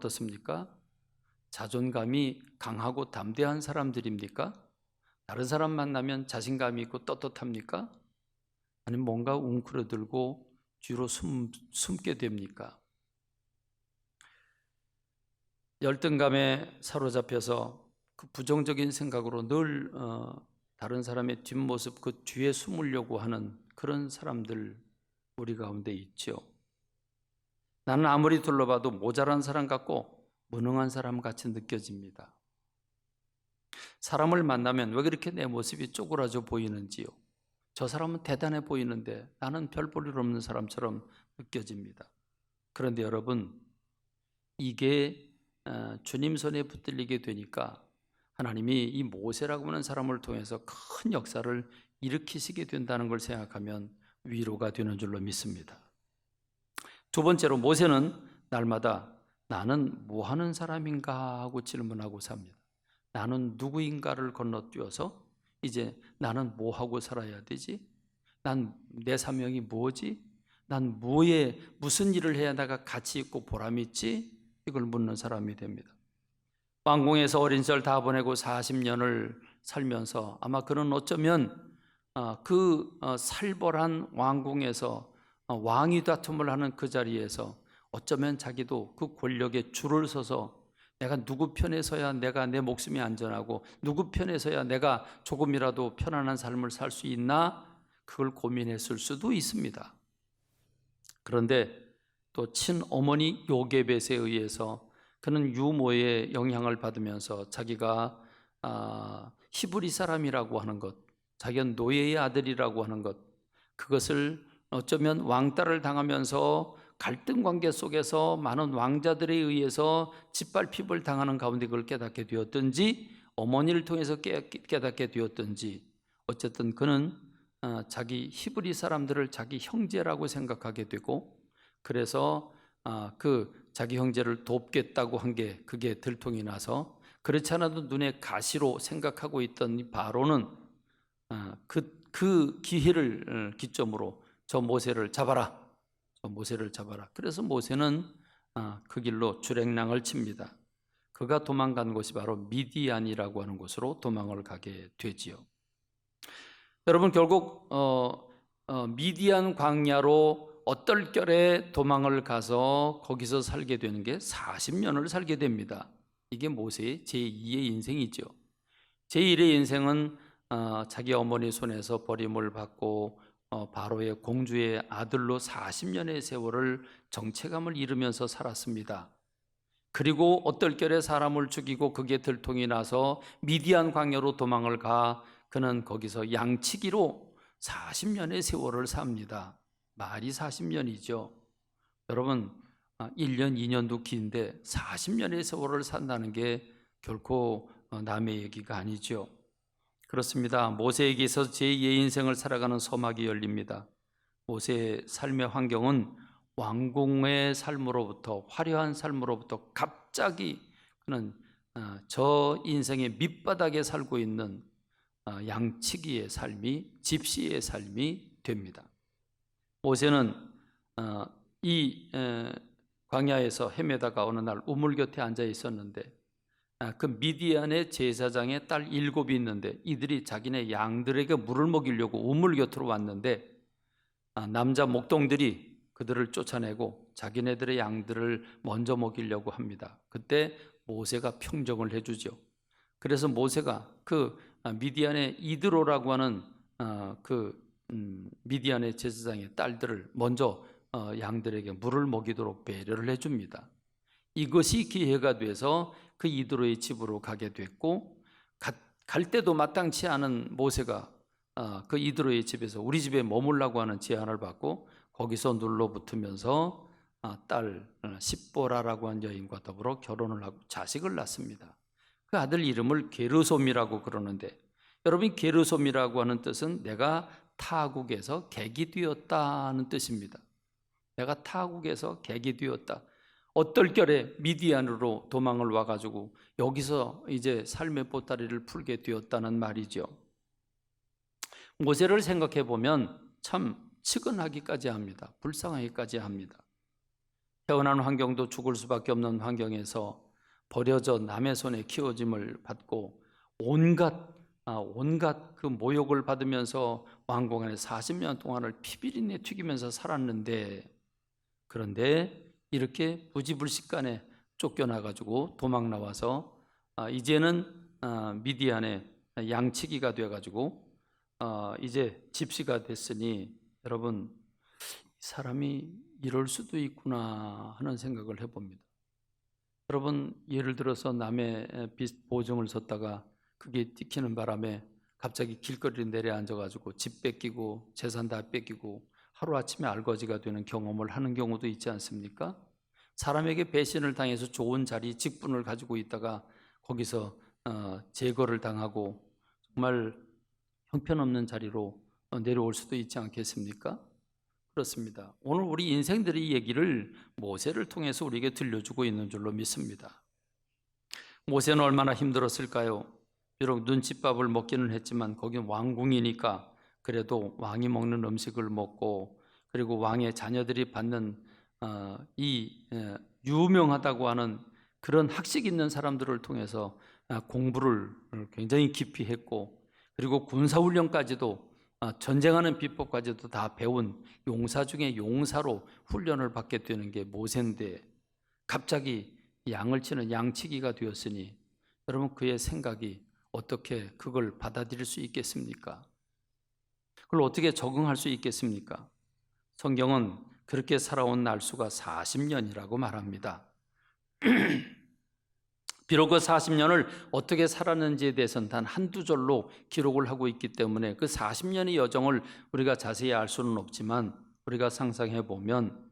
어떻습니까? 자존감이 강하고 담대한 사람들입니까? 다른 사람 만나면 자신감이 있고 떳떳합니까? 아니면 뭔가 웅크러들고 뒤로 숨게 됩니까? 열등감에 사로잡혀서 그 부정적인 생각으로 늘 다른 사람의 뒷모습 그 뒤에 숨으려고 하는 그런 사람들 우리 가운데 있죠. 나는 아무리 둘러봐도 모자란 사람 같고 무능한 사람 같이 느껴집니다. 사람을 만나면 왜 그렇게 내 모습이 쪼그라져 보이는지요? 저 사람은 대단해 보이는데 나는 별 볼 일 없는 사람처럼 느껴집니다. 그런데 여러분, 이게 주님 손에 붙들리게 되니까 하나님이 이 모세라고 하는 사람을 통해서 큰 역사를 일으키시게 된다는 걸 생각하면 위로가 되는 줄로 믿습니다. 두 번째로, 모세는 날마다 나는 뭐 하는 사람인가 하고 질문하고 삽니다. 나는 누구인가를 건너뛰어서 이제 나는 뭐 하고 살아야 되지? 난 내 사명이 뭐지? 난 무슨 일을 해야 내가 가치 있고 보람이 있지? 이걸 묻는 사람이 됩니다. 왕궁에서 어린 시절 다 보내고 40년을 살면서 아마 그는 어쩌면 그 살벌한 왕궁에서 왕위 다툼을 하는 그 자리에서 어쩌면 자기도 그 권력에 줄을 서서 내가 누구 편에 서야 내가 내 목숨이 안전하고 누구 편에 서야 내가 조금이라도 편안한 삶을 살 수 있나, 그걸 고민했을 수도 있습니다. 그런데 또 친어머니 요게벳에 의해서 그는 유모의 영향을 받으면서 자기가 히브리 사람이라고 하는 것, 자기가 노예의 아들이라고 하는 것, 그것을 어쩌면 왕따를 당하면서 갈등 관계 속에서 많은 왕자들에 의해서 짓밟힘을 당하는 가운데 그걸 깨닫게 되었든지, 어머니를 통해서 깨닫게 되었든지, 어쨌든 그는 자기 히브리 사람들을 자기 형제라고 생각하게 되고, 그래서 그 자기 형제를 돕겠다고 한 게 그게 들통이 나서 그렇지 않아도 눈에 가시로 생각하고 있던 이 바로는 그 기회를 기점으로 저 모세를 잡아라. 그래서 모세는 그 길로 출행랑을 칩니다. 그가 도망간 곳이 바로 미디안이라고 하는 곳으로 도망을 가게 되지요. 여러분, 결국 미디안 광야로 어떨결에 도망을 가서 거기서 살게 되는 게 40년을 살게 됩니다. 이게 모세의 제2의 인생이죠. 제1의 인생은 자기 어머니 손에서 버림을 받고 바로의 공주의 아들로 40년의 세월을 정체감을 잃으면서 살았습니다. 그리고 어떨결에 사람을 죽이고 그게 들통이 나서 미디안 광야로 도망을 가 그는 거기서 양치기로 40년의 세월을 삽니다. 말이 40년이죠. 여러분, 1년, 2년도 긴데 40년의 세월을 산다는 게 결코 남의 얘기가 아니죠. 그렇습니다. 모세에게서 제2의 인생을 살아가는 서막이 열립니다. 모세의 삶의 환경은 왕궁의 삶으로부터, 화려한 삶으로부터 갑자기 그는 저 인생의 밑바닥에 살고 있는 양치기의 삶이, 집시의 삶이 됩니다. 모세는 이 광야에서 헤매다가 어느 날 우물 곁에 앉아 있었는데 그 미디안의 제사장의 딸 7이 있는데 이들이 자기네 양들에게 물을 먹이려고 우물 곁으로 왔는데 남자 목동들이 그들을 쫓아내고 자기네들의 양들을 먼저 먹이려고 합니다. 그때 모세가 평정을 해주죠. 그래서 모세가 그 미디안의 이드로라고 하는 미디안의 제사장의 딸들을 먼저 양들에게 물을 먹이도록 배려를 해줍니다. 이것이 기회가 돼서 그 이드로의 집으로 가게 됐고, 갈 때도 마땅치 않은 모세가 그 이드로의 집에서 우리 집에 머물라고 하는 제안을 받고 거기서 눌러붙으면서 딸 십보라라고 하는 여인과 더불어 결혼을 하고 자식을 낳습니다. 그 아들 이름을 게르솜이라고 그러는데, 여러분, 게르솜이라고 하는 뜻은 내가 타국에서 객이 되었다는 뜻입니다. 내가 타국에서 객이 되었다. 어떨결에 미디안으로 도망을 와가지고 여기서 이제 삶의 보따리를 풀게 되었다는 말이죠. 모세를 생각해 보면 참 측은하기까지 합니다. 불쌍하기까지 합니다. 태어난 환경도 죽을 수밖에 없는 환경에서 버려져 남의 손에 키워짐을 받고 온갖 그 모욕을 받으면서 왕궁 안에 40년 동안을 피비린내 튀기면서 살았는데, 그런데 이렇게 부지불식간에 쫓겨나가지고 도망 나와서 이제는 미디안의 양치기가 돼가지고 이제 집시가 됐으니, 여러분, 사람이 이럴 수도 있구나 하는 생각을 해봅니다. 여러분, 예를 들어서 남의 빚 보증을 섰다가 그게 찍히는 바람에 갑자기 길거리에 내려앉아가지고 집 뺏기고 재산 다 뺏기고 하루아침에 알거지가 되는 경험을 하는 경우도 있지 않습니까? 사람에게 배신을 당해서 좋은 자리, 직분을 가지고 있다가 거기서 제거를 당하고 정말 형편없는 자리로 내려올 수도 있지 않겠습니까? 그렇습니다. 오늘 우리 인생들의 이 얘기를 모세를 통해서 우리에게 들려주고 있는 줄로 믿습니다. 모세는 얼마나 힘들었을까요? 비록 눈칫밥을 먹기는 했지만 거긴 왕궁이니까 그래도 왕이 먹는 음식을 먹고, 그리고 왕의 자녀들이 받는 이 유명하다고 하는 그런 학식 있는 사람들을 통해서 공부를 굉장히 깊이 했고, 그리고 군사훈련까지도 전쟁하는 비법까지도 다 배운 용사 중에 용사로 훈련을 받게 되는 게 모세인데, 갑자기 양을 치는 양치기가 되었으니 여러분, 그의 생각이 어떻게 그걸 받아들일 수 있겠습니까? 그걸 어떻게 적응할 수 있겠습니까? 성경은 그렇게 살아온 날수가 40년이라고 말합니다. 비록 그 40년을 어떻게 살았는지에 대해서는 단 한두 절로 기록을 하고 있기 때문에 그 40년의 여정을 우리가 자세히 알 수는 없지만, 우리가 상상해 보면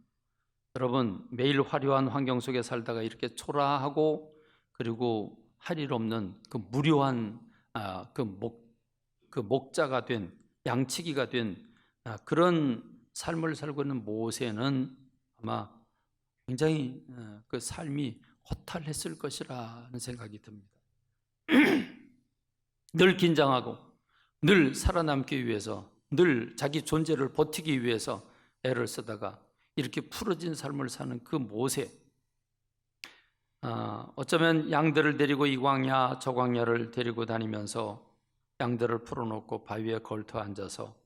여러분, 매일 화려한 환경 속에 살다가 이렇게 초라하고 그리고 할 일 없는 그 무료한 그 목자가 된, 양치기가 된 그런 삶을 살고 있는 모세는 아마 굉장히 그 삶이 허탈했을 것이라는 생각이 듭니다. 늘 긴장하고 늘 살아남기 위해서, 늘 자기 존재를 버티기 위해서 애를 쓰다가 이렇게 풀어진 삶을 사는 그 모세, 어쩌면 양들을 데리고 이 광야 저 광야를 데리고 다니면서 양들을 풀어놓고 바위에 걸터 앉아서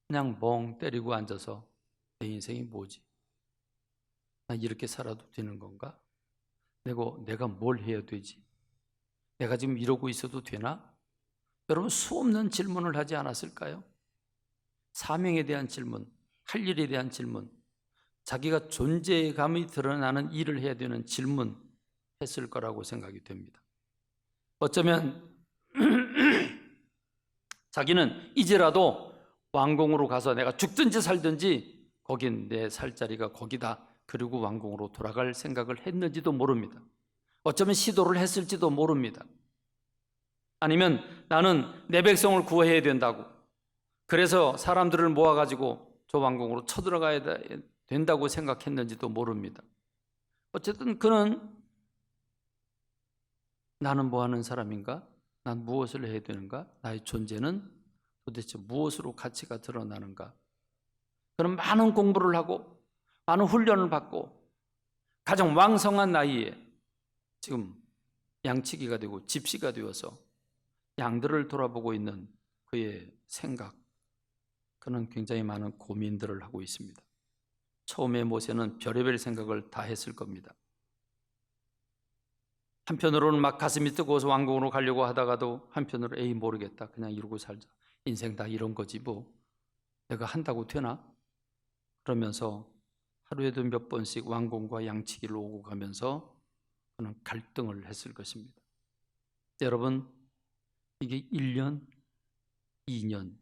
그냥 멍 때리고 앉아서 내 인생이 뭐지? 나 이렇게 살아도 되는 건가? 내가 뭘 해야 되지? 내가 지금 이러고 있어도 되나? 여러분, 수없는 질문을 하지 않았을까요? 사명에 대한 질문, 할 일에 대한 질문, 자기가 존재감이 드러나는 일을 해야 되는 질문 했을 거라고 생각이 됩니다. 어쩌면 자기는 이제라도 왕궁으로 가서 내가 죽든지 살든지 거긴 내 살 자리가 거기다, 그리고 왕궁으로 돌아갈 생각을 했는지도 모릅니다. 어쩌면 시도를 했을지도 모릅니다. 아니면 나는 내 백성을 구해야 된다고, 그래서 사람들을 모아가지고 저 왕궁으로 쳐들어가야 된다고 생각했는지도 모릅니다. 어쨌든 그는 나는 뭐 하는 사람인가? 난 무엇을 해야 되는가? 나의 존재는 도대체 무엇으로 가치가 드러나는가? 그는 많은 공부를 하고 많은 훈련을 받고 가장 왕성한 나이에 지금 양치기가 되고 집시가 되어서 양들을 돌아보고 있는 그의 생각, 그는 굉장히 많은 고민들을 하고 있습니다. 처음에 모세는 별의별 생각을 다 했을 겁니다. 한편으로는 막 가슴이 뜨거워서 왕궁으로 가려고 하다가도 한편으로 에이 모르겠다, 그냥 이러고 살자, 인생 다 이런 거지 뭐 내가 한다고 되나? 그러면서 하루에도 몇 번씩 왕궁과 양치기를 오고 가면서 그는 갈등을 했을 것입니다. 여러분, 이게 1년, 2년,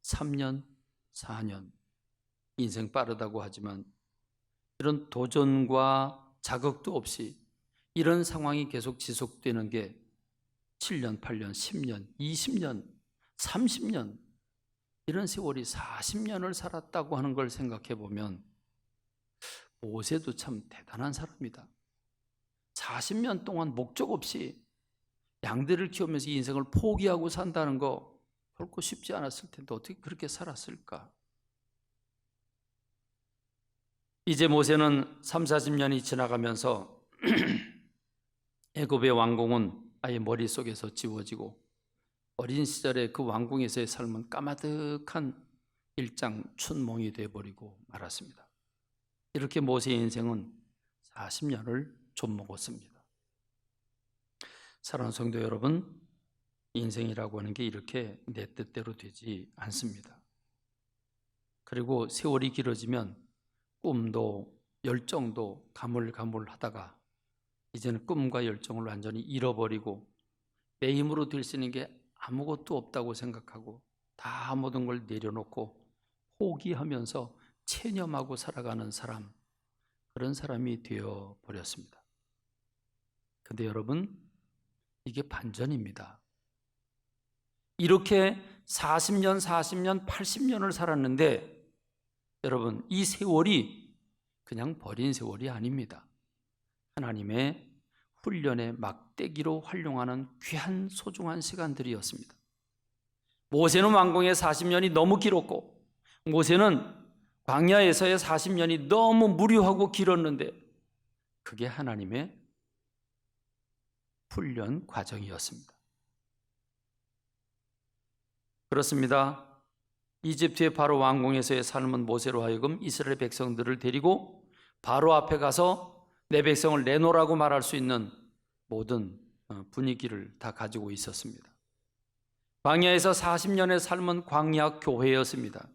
3년, 4년, 인생 빠르다고 하지만 이런 도전과 자극도 없이 이런 상황이 계속 지속되는 게 7년, 8년, 10년, 20년, 30년, 이런 세월이 40년을 살았다고 하는 걸 생각해 보면 모세도 참 대단한 사람이다. 40년 동안 목적 없이 양들을 키우면서 인생을 포기하고 산다는 거 결코 쉽지 않았을 텐데 어떻게 그렇게 살았을까? 이제 모세는 3, 40년이 지나가면서 애굽의 왕궁은 아예 머릿속에서 지워지고 어린 시절에 그 왕궁에서의 삶은 까마득한 일장 춘몽이 되어버리고 말았습니다. 이렇게 모세의 인생은 40년을 좀먹었습니다. 사랑하는 성도 여러분, 인생이라고 하는 게 이렇게 내 뜻대로 되지 않습니다. 그리고 세월이 길어지면 꿈도 열정도 가물가물하다가 이제는 꿈과 열정을 완전히 잃어버리고 내 힘으로 될 수 있는 게 아무것도 없다고 생각하고 다 모든 걸 내려놓고 포기하면서 체념하고 살아가는 사람, 그런 사람이 되어버렸습니다. 근데 여러분, 이게 반전입니다. 이렇게 40년, 80년을 살았는데 여러분, 이 세월이 그냥 버린 세월이 아닙니다. 하나님의 훈련의 막대기로 활용하는 귀한 소중한 시간들이었습니다. 모세는 왕궁의 40년이 너무 길었고 모세는 광야에서의 40년이 너무 무료하고 길었는데 그게 하나님의 훈련 과정이었습니다. 그렇습니다. 이집트의 바로 왕궁에서의 삶은 모세로 하여금 이스라엘 백성들을 데리고 바로 앞에 가서 내 백성을 내놓으라고 말할 수 있는 모든 분위기를 다 가지고 있었습니다. 광야에서 40년의 삶은 광야 교회였습니다.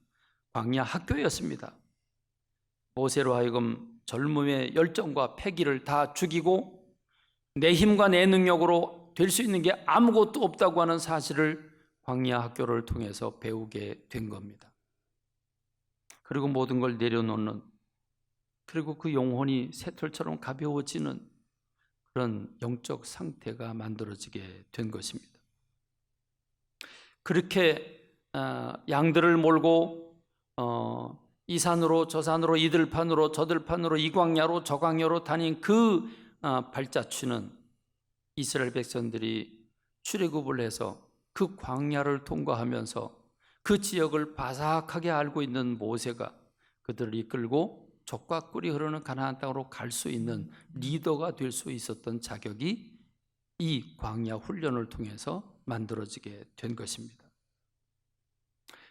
광야 학교였습니다. 모세로 하여금 젊음의 열정과 패기를 다 죽이고 내 힘과 내 능력으로 될 수 있는 게 아무것도 없다고 하는 사실을 광야 학교를 통해서 배우게 된 겁니다. 그리고 모든 걸 내려놓는, 그리고 그 영혼이 새털처럼 가벼워지는 그런 영적 상태가 만들어지게 된 것입니다. 그렇게 양들을 몰고 이 산으로 저 산으로 이 들판으로 저 들판으로 이 광야로 저 광야로 다닌 그 발자취는 이스라엘 백성들이 출애굽을 해서 그 광야를 통과하면서 그 지역을 바삭하게 알고 있는 모세가 그들을 이끌고 젖과 꿀이 흐르는 가나안 땅으로 갈 수 있는 리더가 될 수 있었던 자격이 이 광야 훈련을 통해서 만들어지게 된 것입니다.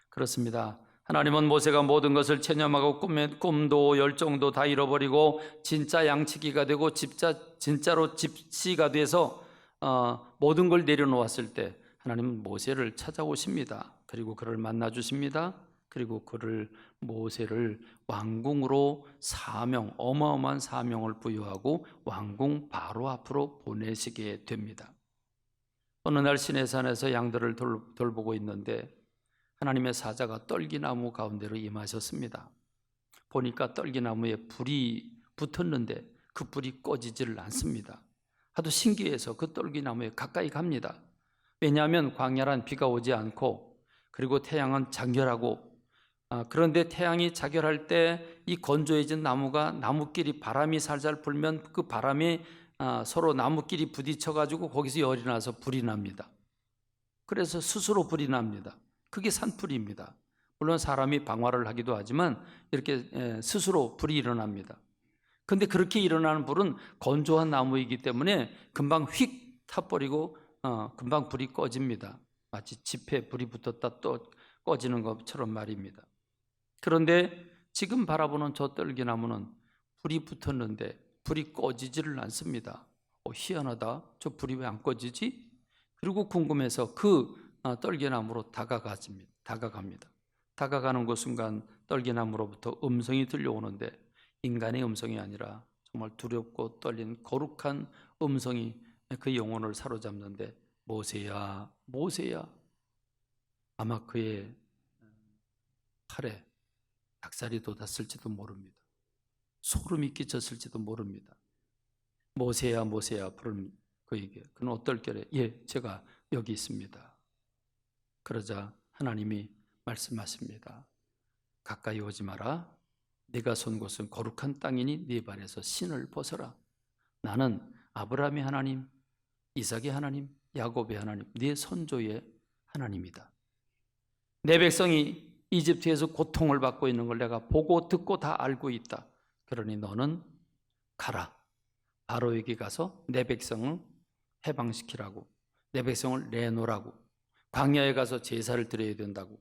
그렇습니다. 하나님은 모세가 모든 것을 체념하고 꿈도 열정도 다 잃어버리고 진짜 양치기가 되고 진짜로 집시가 돼서 모든 걸 내려놓았을 때 하나님은 모세를 찾아오십니다. 그리고 그를 만나 주십니다. 그리고 모세를 왕궁으로 어마어마한 사명을 부여하고 왕궁 바로 앞으로 보내시게 됩니다. 어느 날 시내산에서 양들을 돌보고 있는데 하나님의 사자가 떨기나무 가운데로 임하셨습니다. 보니까 떨기나무에 불이 붙었는데 그 불이 꺼지지를 않습니다. 하도 신기해서 그 떨기나무에 가까이 갑니다. 왜냐하면 광야란 비가 오지 않고 그리고 태양은 장렬하고 그런데 태양이 자결할 때 이 건조해진 나무가 나무끼리 바람이 살살 불면 그 바람이 서로 나무끼리 부딪혀가지고 거기서 열이 나서 불이 납니다. 그래서 스스로 불이 납니다. 그게 산불입니다. 물론 사람이 방화를 하기도 하지만 이렇게 스스로 불이 일어납니다. 그런데 그렇게 일어나는 불은 건조한 나무이기 때문에 금방 휙 타버리고 금방 불이 꺼집니다. 마치 집에 불이 붙었다 또 꺼지는 것처럼 말입니다. 그런데 지금 바라보는 저 떨기나무는 불이 붙었는데 불이 꺼지지를 않습니다. 희한하다. 저 불이 왜 안 꺼지지? 그리고 궁금해서 그 떨기나무로 다가갑니다. 다가가는 그 순간 떨기나무로부터 음성이 들려오는데 인간의 음성이 아니라 정말 두렵고 떨린 거룩한 음성이 그 영혼을 사로잡는데 모세야, 모세야. 아마 그의 팔에 닭살이 돋았을지도 모릅니다. 소름이 끼쳤을지도 모릅니다. 모세야, 모세야 부르는 그에게 그는 어떨결에 예, 제가 여기 있습니다. 그러자 하나님이 말씀하십니다. 가까이 오지 마라. 네가 선 곳은 거룩한 땅이니 네 발에서 신을 벗어라. 나는 아브라함의 하나님, 이삭의 하나님, 야곱의 하나님, 네 선조의 하나님이다. 내 백성이 이집트에서 고통을 받고 있는 걸 내가 보고 듣고 다 알고 있다. 그러니 너는 가라. 바로에게 가서 내 백성을 해방시키라고, 내 백성을 내놓으라고, 광야에 가서 제사를 드려야 된다고,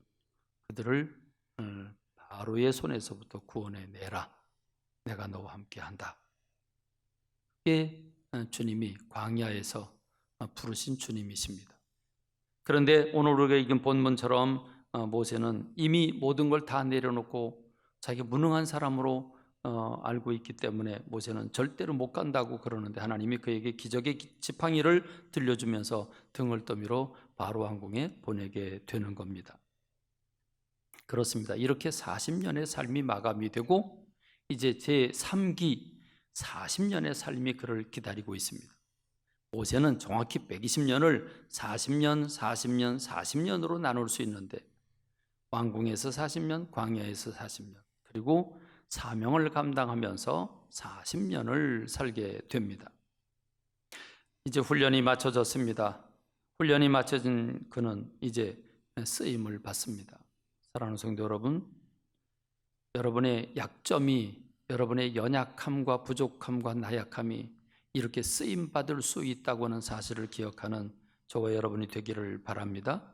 그들을 바로의 손에서부터 구원해 내라. 내가 너와 함께 한다. 이게 주님이 광야에서 부르신 주님이십니다. 그런데 오늘 우리가 읽은 본문처럼 모세는 이미 모든 걸 다 내려놓고 자기가 무능한 사람으로 알고 있기 때문에 모세는 절대로 못 간다고 그러는데 하나님이 그에게 기적의 지팡이를 들려주면서 등을 떠밀어 바로 왕궁에 보내게 되는 겁니다. 그렇습니다. 이렇게 40년의 삶이 마감이 되고 이제 제3기 40년의 삶이 그를 기다리고 있습니다. 모세는 정확히 120년을 40년, 40년, 40년으로 나눌 수 있는데 왕궁에서 40년, 광야에서 40년, 그리고 사명을 감당하면서 40년을 살게 됩니다. 이제 훈련이 마쳐졌습니다. 훈련이 마쳐진 그는 이제 쓰임을 받습니다. 사랑하는 성도 여러분, 여러분의 약점이, 여러분의 연약함과 부족함과 나약함이 이렇게 쓰임받을 수 있다고 하는 사실을 기억하는 저와 여러분이 되기를 바랍니다.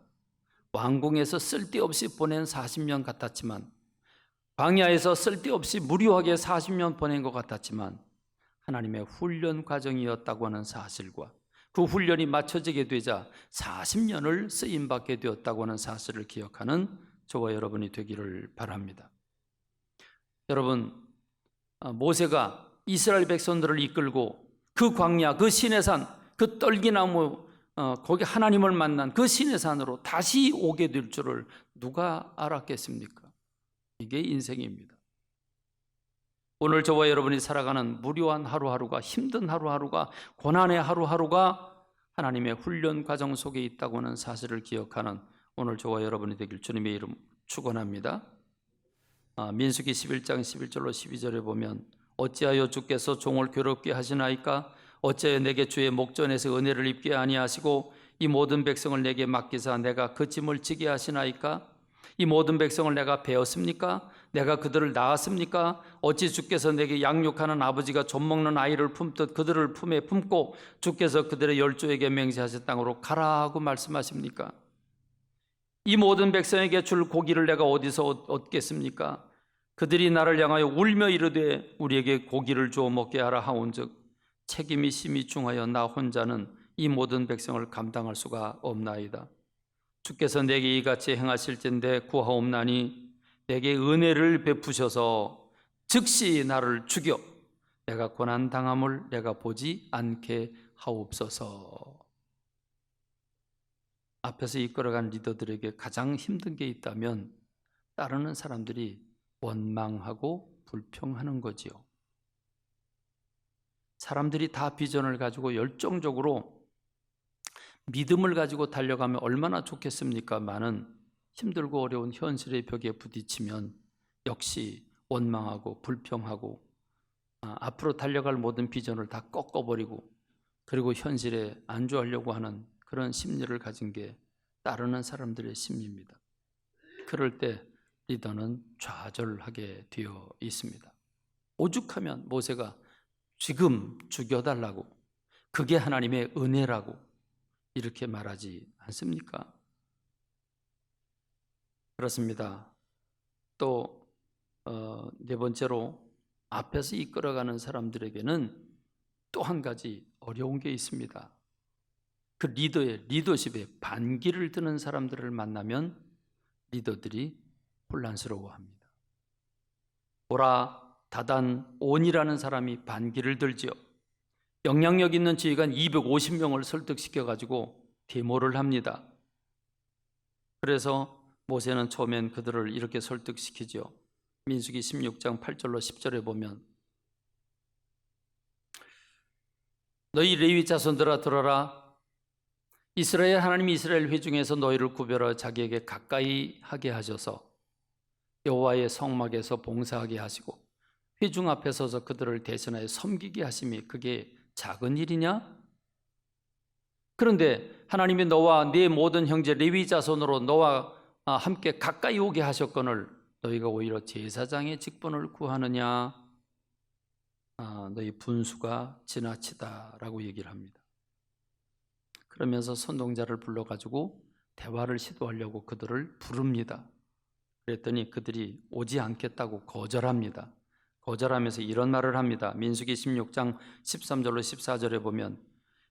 왕궁에서 쓸데없이 보낸 40년 같았지만, 광야에서 쓸데없이 무료하게 40년 보낸 것 같았지만 하나님의 훈련 과정이었다고 하는 사실과 그 훈련이 맞춰지게 되자 40년을 쓰임받게 되었다고 하는 사실을 기억하는 저와 여러분이 되기를 바랍니다. 여러분, 모세가 이스라엘 백성들을 이끌고 그 광야, 그 시내산, 그 떨기나무, 거기 하나님을 만난 그 시내산으로 다시 오게 될 줄을 누가 알았겠습니까? 이게 인생입니다. 오늘 저와 여러분이 살아가는 무료한 하루하루가, 힘든 하루하루가, 고난의 하루하루가 하나님의 훈련 과정 속에 있다고 하는 사실을 기억하는 오늘 저와 여러분이 되길 주님의 이름 축원합니다. 민수기 11장 11절로 12절에 보면 어찌하여 주께서 종을 괴롭게 하시나이까? 어찌하여 내게 주의 목전에서 은혜를 입게 아니하시고 이 모든 백성을 내게 맡기사 내가 그 짐을 지게 하시나이까? 이 모든 백성을 내가 베었습니까? 내가 그들을 낳았습니까? 어찌 주께서 내게 양육하는 아버지가 젖 먹는 아이를 품듯 그들을 품에 품고 주께서 그들의 열조에게 맹세하신 땅으로 가라 하고 말씀하십니까? 이 모든 백성에게 줄 고기를 내가 어디서 얻겠습니까? 그들이 나를 향하여 울며 이르되 우리에게 고기를 주어 먹게 하라 하온즉 책임이 심히 중하여 나 혼자는 이 모든 백성을 감당할 수가 없나이다. 주께서 내게 이같이 행하실 텐데 구하옵나니 내게 은혜를 베푸셔서 즉시 나를 죽여 내가 고난당함을 내가 보지 않게 하옵소서. 앞에서 이끌어간 리더들에게 가장 힘든 게 있다면 따르는 사람들이 원망하고 불평하는 거지요. 사람들이 다 비전을 가지고 열정적으로 믿음을 가지고 달려가면 얼마나 좋겠습니까? 많은 힘들고 어려운 현실의 벽에 부딪히면 역시 원망하고 불평하고 앞으로 달려갈 모든 비전을 다 꺾어버리고 그리고 현실에 안주하려고 하는 그런 심리를 가진 게 따르는 사람들의 심리입니다. 그럴 때 리더는 좌절하게 되어 있습니다. 오죽하면 모세가 지금 죽여달라고, 그게 하나님의 은혜라고 이렇게 말하지 않습니까? 그렇습니다. 또 네 번째로 앞에서 이끌어가는 사람들에게는 또 한 가지 어려운 게 있습니다. 그 리더십에 반기를 드는 사람들을 만나면 리더들이 혼란스러워합니다. 오라, 다단, 온이라는 사람이 반기를 들지요. 영향력 있는 지휘관 250명을 설득시켜가지고 데모를 합니다. 그래서 모세는 처음엔 그들을 이렇게 설득시키죠. 민수기 16장 8절로 10절에 보면 너희 레위 자손들아 들어라. 이스라엘 하나님 이스라엘 회중에서 너희를 구별하여 자기에게 가까이 하게 하셔서 여호와의 성막에서 봉사하게 하시고 회중 앞에 서서 그들을 대신하여 섬기게 하심이 그게 작은 일이냐? 그런데 하나님이 너와 네 모든 형제 레위 자손으로 너와 함께 가까이 오게 하셨거늘 너희가 오히려 제사장의 직분을 구하느냐? 너희 분수가 지나치다라고 얘기를 합니다. 그러면서 선동자를 불러가지고 대화를 시도하려고 그들을 부릅니다. 그랬더니 그들이 오지 않겠다고 거절합니다. 거절하면서 이런 말을 합니다. 민수기 16장 13절로 14절에 보면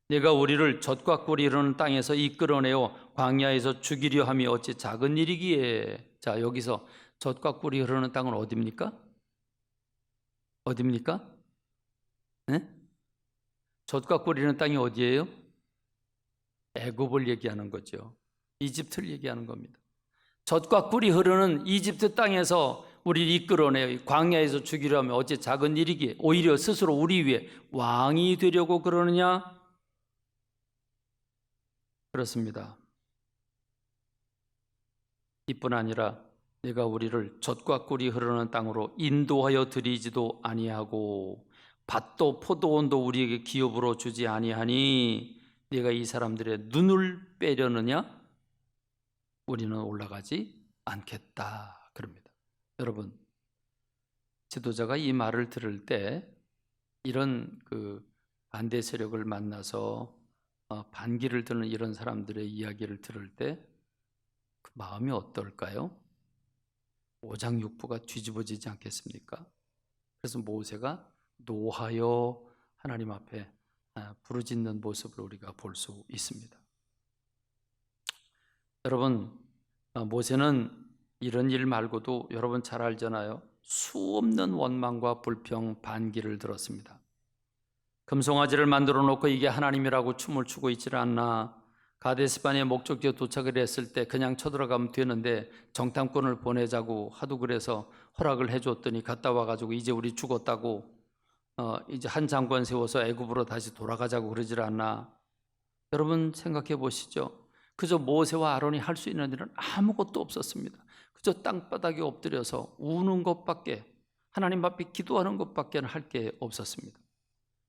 내가 우리를 젖과 꿀이 흐르는 땅에서 이끌어내어 광야에서 죽이려 함이 어찌 작은 일이기에. 자, 여기서 젖과 꿀이 흐르는 땅은 어디입니까? 어디입니까? 네? 젖과 꿀이 흐르는 땅이 어디예요? 애굽을 얘기하는 거죠. 이집트를 얘기하는 겁니다. 젖과 꿀이 흐르는 이집트 땅에서 우리를 이끌어내어 광야에서 죽이려 하면 어찌 작은 일이기에. 오히려 스스로 우리 위에 왕이 되려고 그러느냐? 그렇습니다. 이뿐 아니라 내가 우리를 젖과 꿀이 흐르는 땅으로 인도하여 드리지도 아니하고 밭도 포도원도 우리에게 기업으로 주지 아니하니 네가 이 사람들의 눈을 빼려느냐? 우리는 올라가지 않겠다 그럽니다. 여러분, 지도자가 이 말을 들을 때 이런 반대 세력을 만나서 반기를 드는 이런 사람들의 이야기를 들을 때 그 마음이 어떨까요? 오장육부가 뒤집어지지 않겠습니까? 그래서 모세가 노하여 하나님 앞에 부르짖는 모습을 우리가 볼 수 있습니다. 여러분, 모세는 이런 일 말고도 여러분 잘 알잖아요. 수없는 원망과 불평, 반기를 들었습니다. 금송아지를 만들어 놓고 이게 하나님이라고 춤을 추고 있질 않나. 가데스바네의 목적지에 도착을 했을 때 그냥 쳐들어가면 되는데 정탐꾼을 보내자고 하도 그래서 허락을 해줬더니 갔다 와가지고 이제 우리 죽었다고 이제 한 장관 세워서 애굽으로 다시 돌아가자고 그러질 않나. 여러분 생각해 보시죠. 그저 모세와 아론이 할 수 있는 일은 아무것도 없었습니다. 그저 땅바닥에 엎드려서 우는 것밖에, 하나님 앞에 기도하는 것밖에 할 게 없었습니다.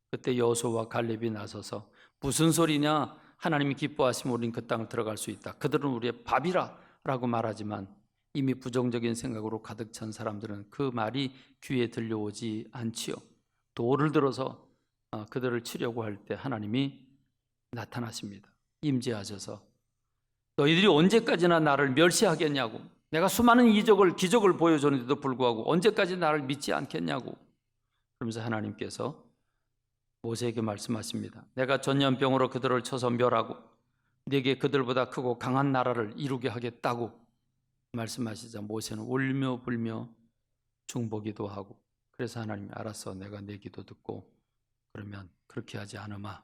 그때 여호수아와 갈렙이 나서서 무슨 소리냐, 하나님이 기뻐하시면 우리는 그 땅을 들어갈 수 있다. 그들은 우리의 밥이라 라고 말하지만 이미 부정적인 생각으로 가득 찬 사람들은 그 말이 귀에 들려오지 않지요. 돌을 들어서 그들을 치려고 할 때 하나님이 나타나십니다. 임재하셔서 너희들이 언제까지나 나를 멸시하겠냐고, 내가 수많은 기적을 보여줬는데도 불구하고 언제까지 나를 믿지 않겠냐고. 그러면서 하나님께서 모세에게 말씀하십니다. 내가 전염병으로 그들을 쳐서 멸하고 네게 그들보다 크고 강한 나라를 이루게 하겠다고 말씀하시자 모세는 울며 불며 중보기도 하고, 그래서 하나님이 알았어, 내가 내 기도 듣고 그러면 그렇게 하지 않으마.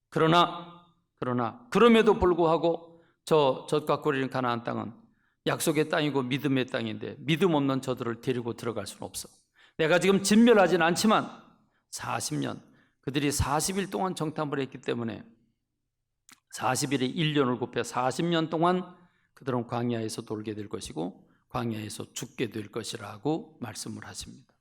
그러나 그럼에도 불구하고 저 젖과 꿀이 가나안 땅은 약속의 땅이고 믿음의 땅인데 믿음 없는 저들을 데리고 들어갈 수는 없어. 내가 지금 진멸하진 않지만 40년, 그들이 40일 동안 정탐을 했기 때문에 40일에 1년을 곱해 40년 동안 그들은 광야에서 돌게 될 것이고 광야에서 죽게 될 것이라고 말씀을 하십니다.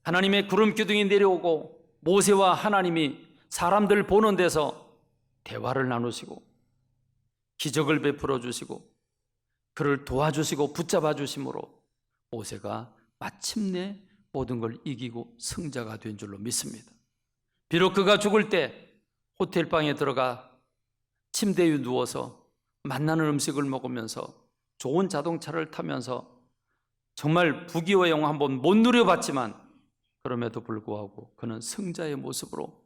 하나님의 구름 기둥이 내려오고 모세와 하나님이 사람들 보는 데서 대화를 나누시고 기적을 베풀어 주시고 그를 도와주시고 붙잡아 주심으로 모세가 마침내 모든 걸 이기고 승자가 된 줄로 믿습니다. 비록 그가 죽을 때 호텔방에 들어가 침대 위에 누워서 맛나는 음식을 먹으면서 좋은 자동차를 타면서 정말 부귀와 영화 한번 못 누려봤지만 그럼에도 불구하고 그는 승자의 모습으로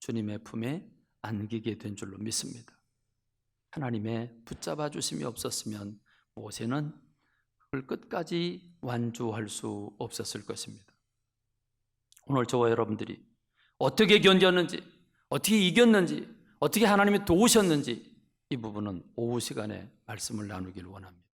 주님의 품에 안기게 된 줄로 믿습니다. 하나님의 붙잡아 주심이 없었으면 모세는 그걸 끝까지 완주할 수 없었을 것입니다. 오늘 저와 여러분들이 어떻게 견뎠는지, 어떻게 이겼는지, 어떻게 하나님이 도우셨는지 이 부분은 오후 시간에 말씀을 나누기를 원합니다.